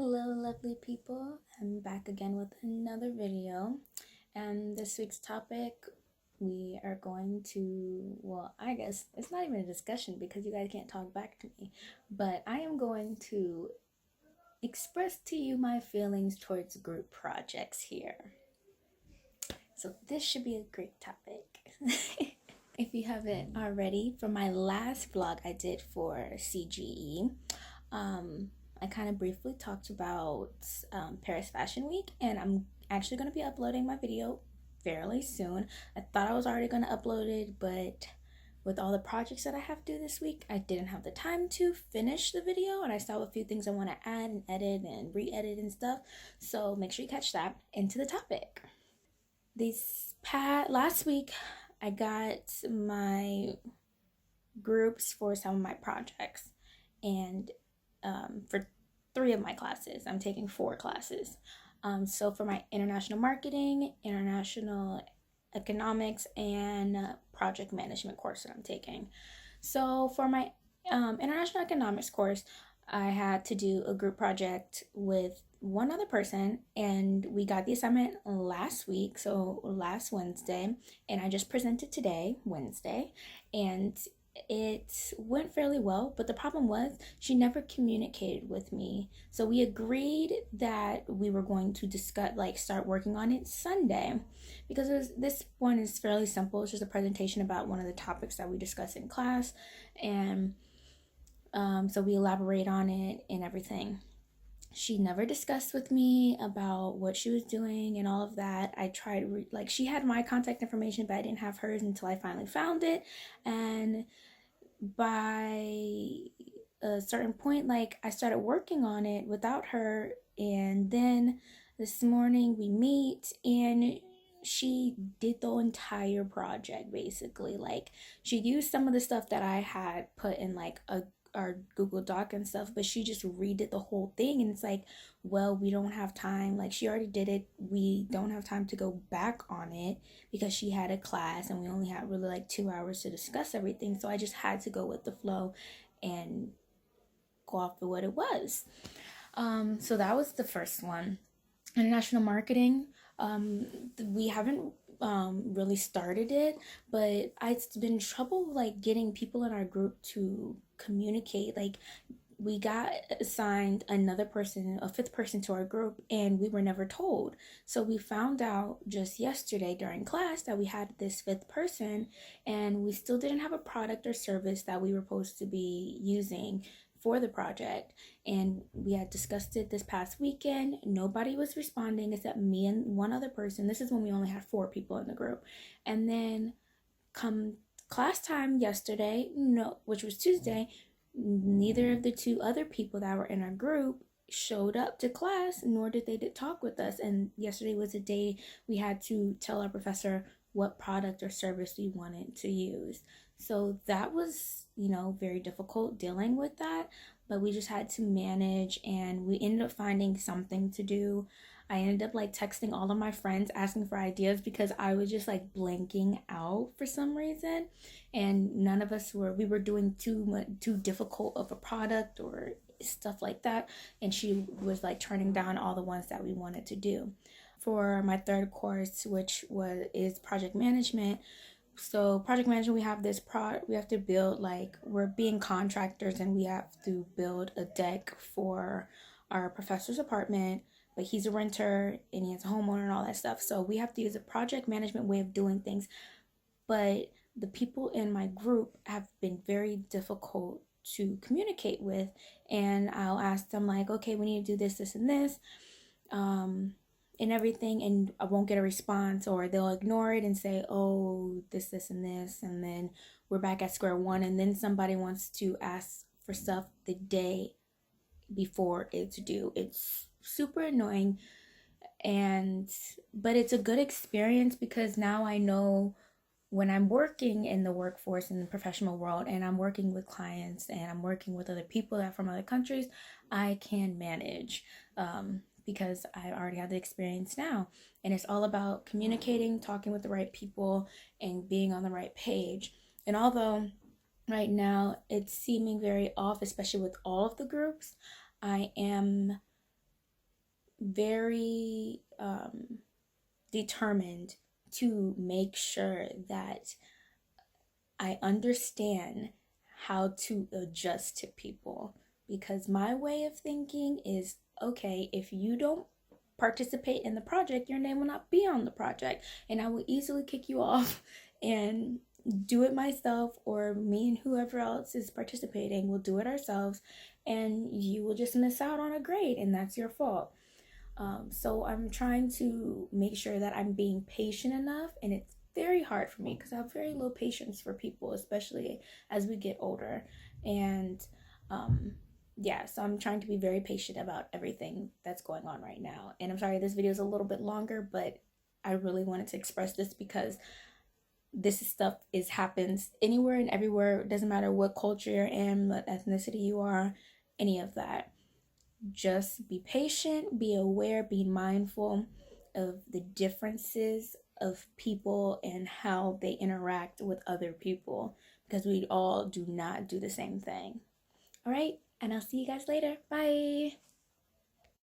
Hello, lovely people. I'm back again with another video. And this week's topic, we are going to, well, I guess it's not even a discussion because you guys can't talk back to me, but I am going to express to you my feelings towards group projects here. So, this should be a great topic. If you haven't already, from my last vlog I did for CGE, I kind of briefly talked about Paris Fashion Week, and I'm actually going to be uploading my video fairly soon. I thought I was already going to upload it, but with all the projects that I have to do this week, I didn't have the time to finish the video, and I still have a few things I want to add and edit and re-edit and stuff. So make sure you catch that. Into the topic. Last week, I got my groups for some of my projects, and for 3 of my classes. I'm taking 4 classes. So for my international marketing, international economics, and project management course that I'm taking. So for my international economics course, I had to do a group project with one other person, and we got the assignment last week, so last Wednesday, and I just presented today, Wednesday, and it went fairly well, but the problem was she never communicated with me. So we agreed that we were going to discuss, like, start working on it Sunday, because this one is fairly simple. It's just a presentation about one of the topics that we discuss in class, and so we elaborate on it and everything. She never discussed with me about what she was doing and all of that. I tried, like, she had my contact information, but I didn't have hers until I finally found it. And by a certain point, like, I started working on it without her. And then this morning we meet, and she did the entire project basically. Like, she used some of the stuff that I had put in, like, our Google Doc and stuff, but she just redid the whole thing, and it's like, well, we don't have time. Like, she already did it. We don't have time to go back on it because she had a class and we only had really like 2 hours to discuss everything. So I just had to go with the flow and go off of what it was. So that was the first one. International marketing. We haven't really started it, but I've been trouble like getting people in our group to communicate. Like, we got assigned another person, a 5th person to our group, and we were never told. So we found out just yesterday during class that we had this 5th person, and we still didn't have a product or service that we were supposed to be using for the project. And we had discussed it this past weekend. Nobody was responding except me and one other person. This is when we only had 4 people in the group. And then come class time yesterday, no, which was Tuesday, neither of the 2 other people that were in our group showed up to class, nor did they talk with us. And yesterday was the day we had to tell our professor what product or service we wanted to use. So that was, very difficult dealing with that, but we just had to manage, and we ended up finding something to do. I ended up like texting all of my friends asking for ideas because I was just like blanking out for some reason, and none of us we were doing too difficult of a product or stuff like that, and she was like turning down all the ones that we wanted to do. For my 3rd course, which is project management. So project management, we have we have to build, like, we're being contractors, and we have to build a deck for our professor's apartment, but he's a renter and he has a homeowner and all that stuff. So we have to use a project management way of doing things. But the people in my group have been very difficult to communicate with, and I'll ask them like, okay, we need to do this, this, and this. And everything, and I won't get a response, or they'll ignore it and say, oh, this, and this, and then we're back at square one, and then somebody wants to ask for stuff the day before it's due. It's super annoying, but it's a good experience because now I know when I'm working in the workforce in the professional world, and I'm working with clients, and I'm working with other people that are from other countries, I can manage. Because I already have the experience now. And it's all about communicating, talking with the right people, and being on the right page. And although right now it's seeming very off, especially with all of the groups, I am very determined to make sure that I understand how to adjust to people, because my way of thinking is, okay, if you don't participate in the project, your name will not be on the project, and I will easily kick you off and do it myself, or me and whoever else is participating will do it ourselves, and you will just miss out on a grade, and that's your fault. So I'm trying to make sure that I'm being patient enough, and it's very hard for me because I have very low patience for people, especially as we get older. And yeah, so I'm trying to be very patient about everything that's going on right now. And I'm sorry this video is a little bit longer, but I really wanted to express this because this stuff happens anywhere and everywhere. It doesn't matter what culture you're in, what ethnicity you are, any of that. Just be patient, be aware, be mindful of the differences of people and how they interact with other people, because we all do not do the same thing. All right, and I'll see you guys later. Bye.